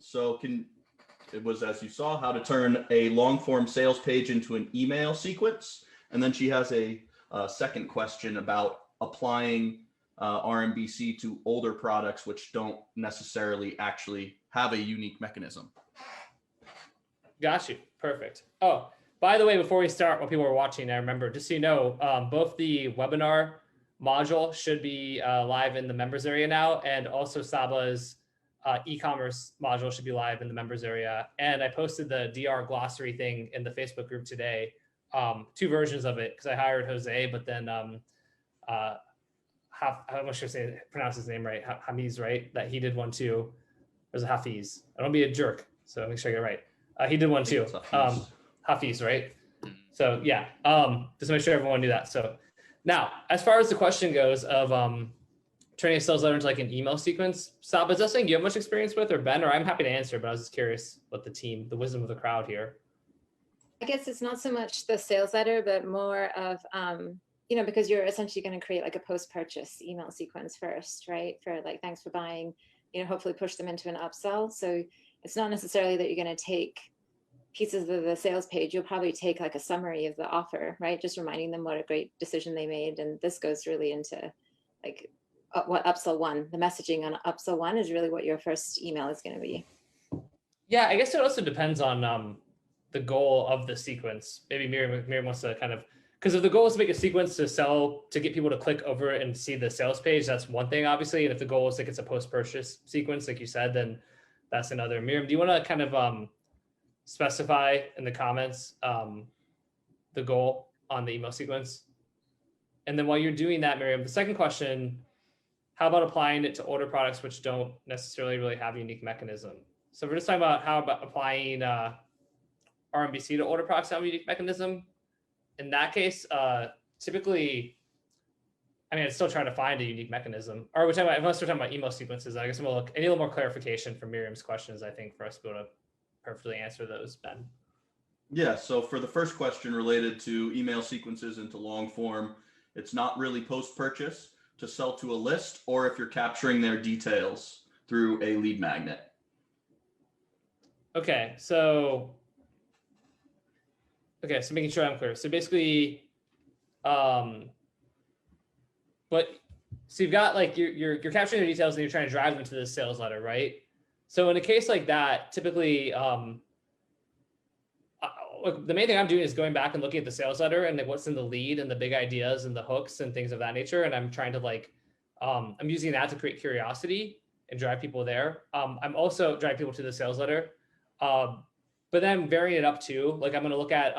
So it was, as you saw, how to turn a long form sales page into an email sequence. And then she has a second question about applying RMBC to older products, which don't necessarily actually have a unique mechanism. Got you. Perfect. Oh, by the way, before we start, while people are watching, I remember, just so you know, both the webinar module should be live in the members area now, and also Sabah's e-commerce module should be live in the members area. And I posted the DR glossary thing in the Facebook group today, 2 versions of it, because I hired Jose, but then how much should I say, pronounce his name right? Hamiz, right? That he did one too. There's a Hafiz. I don't be a jerk, so make sure I get it right. He did one too. Hafiz, right? So yeah, just make sure everyone knew that. So now, as far as the question goes of turning a sales letter into like an email sequence, Sabah, is that something you have much experience with, or Ben? Or I'm happy to answer, but I was just curious what the wisdom of the crowd here. I guess it's not so much the sales letter, but more of, because you're essentially going to create like a post-purchase email sequence first, right? For like, thanks for buying, hopefully push them into an upsell. So it's not necessarily that you're going to take pieces of the sales page. You'll probably take like a summary of the offer, right? Just reminding them what a great decision they made. And this goes really into like what upsell 1, the messaging on upsell 1 is really what your first email is going to be. Yeah, I guess it also depends on the goal of the sequence. Maybe Miriam wants to kind of, because if the goal is to make a sequence to get people to click over and see the sales page, that's one thing, obviously. And if the goal is like it's a post-purchase sequence, like you said, then that's another. Miriam, do you want to kind of specify in the comments the goal on the email sequence? And then while you're doing that, Miriam, the second question, how about applying it to older products which don't necessarily really have a unique mechanism? So we're just talking about how about applying RMBC to older products that have a unique mechanism. In that case, typically, I'd still try to find a unique mechanism. Or unless we're talking about email sequences, I guess I need a little more clarification for Miriam's questions, I think, for us to be able to perfectly answer those, Ben. Yeah, so for the first question related to email sequences into long form, it's not really post-purchase to sell to a list, or if you're capturing their details through a lead magnet. Okay, so making sure I'm clear. So basically, so you've got like you're capturing the details and you're trying to drive them to the sales letter, right? So in a case like that, typically, the main thing I'm doing is going back and looking at the sales letter and like what's in the lead and the big ideas and the hooks and things of that nature. And I'm trying to like, I'm using that to create curiosity and drive people there. I'm also driving people to the sales letter. But then varying it up too, like I'm going to look at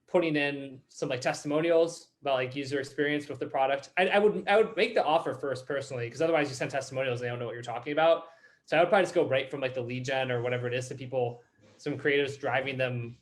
putting in some like testimonials about like user experience with the product. I would make the offer first personally, because otherwise you send testimonials and they don't know what you're talking about. So I would probably just go right from like the lead gen or whatever it is to people, some creators driving them.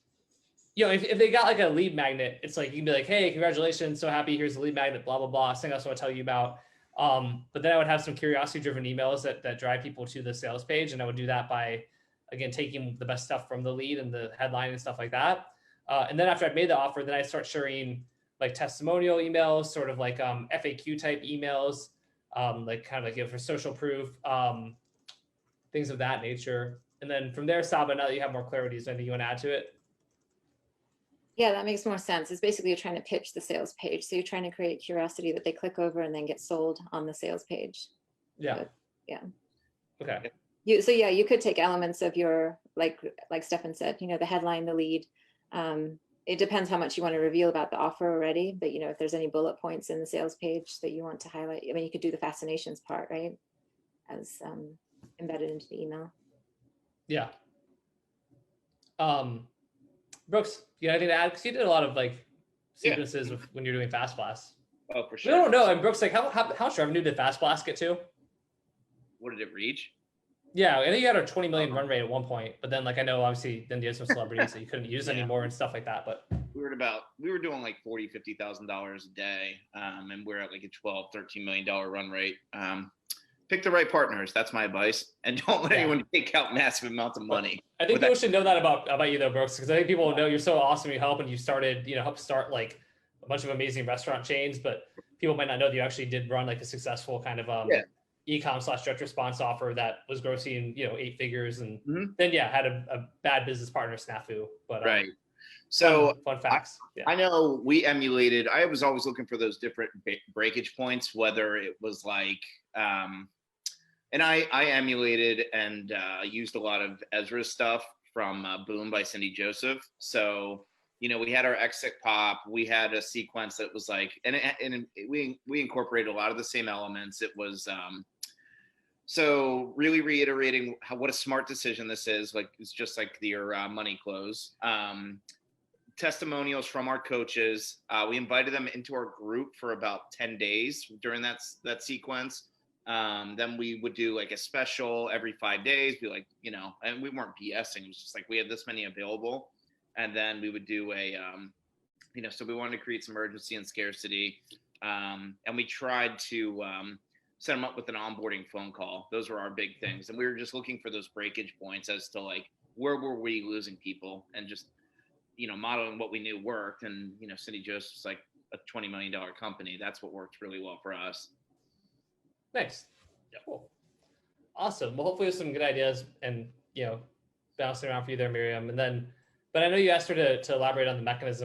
If they got like a lead magnet, it's like you can be like, hey, congratulations, so happy, here's the lead magnet, blah, blah, blah, something else I want to tell you about. But then I would have some curiosity-driven emails that drive people to the sales page. And I would do that by, again, taking the best stuff from the lead and the headline and stuff like that. And then after I've made the offer, then I start sharing like testimonial emails, sort of like FAQ type emails, like kind of like for social proof, things of that nature. And then from there, Sabah, now that you have more clarity, is there anything you want to add to it? Yeah, that makes more sense. It's basically you're trying to pitch the sales page. So you're trying to create curiosity that they click over and then get sold on the sales page. Yeah. But, yeah. Okay. You could take elements of your, like Stefan said, the headline, the lead. It depends how much you want to reveal about the offer already. But, if there's any bullet points in the sales page that you want to highlight, you could do the fascinations part, right? As embedded into the email. Yeah. Brooks, you have anything to add? Because you did a lot of like sequences when you're doing Fast Blast. Oh, for sure. We don't know. And Brooks, like how much revenue did Fast Blast get to? What did it reach? Yeah, I think you had a 20 million run rate at one point, but then like I know obviously then you had some celebrities that you couldn't use anymore and stuff like that. But we were doing like $40,000-$50,000 a day, and we're at like a $12-13 million run rate. Pick the right partners. That's my advice. And don't let anyone take out massive amounts of money. I think people should know that about you though, Brooks, because I think people know you're so awesome. You help, and you started, helped start like a bunch of amazing restaurant chains, but people might not know that you actually did run like a successful kind of e-com/direct response offer that was grossing, 8 figures, and Mhm. then had a bad business partner snafu. But Right. So fun facts. I know we emulated. I was always looking for those different breakage points, whether it was like, and I emulated and used a lot of Ezra's stuff from Boom by Cindy Joseph. So, we had our exit pop. We had a sequence that was like, and we incorporated a lot of the same elements. It was so really reiterating what a smart decision this is. Like, it's just like your money close. Testimonials from our coaches. We invited them into our group for about 10 days during that sequence. Then we would do like a special every 5 days, be like, and we weren't BSing. It was just like, we had this many available. And then we would do so we wanted to create some urgency and scarcity. And we tried to set them up with an onboarding phone call. Those were our big things. And we were just looking for those breakage points as to like, where were we losing people, and just, modeling what we knew worked. And, Cindy Joseph's like a $20 million company. That's what worked really well for us. Nice. Cool. Awesome. Well, hopefully there's some good ideas and, bouncing around for you there, Miriam. But I know you asked her to elaborate on the mechanism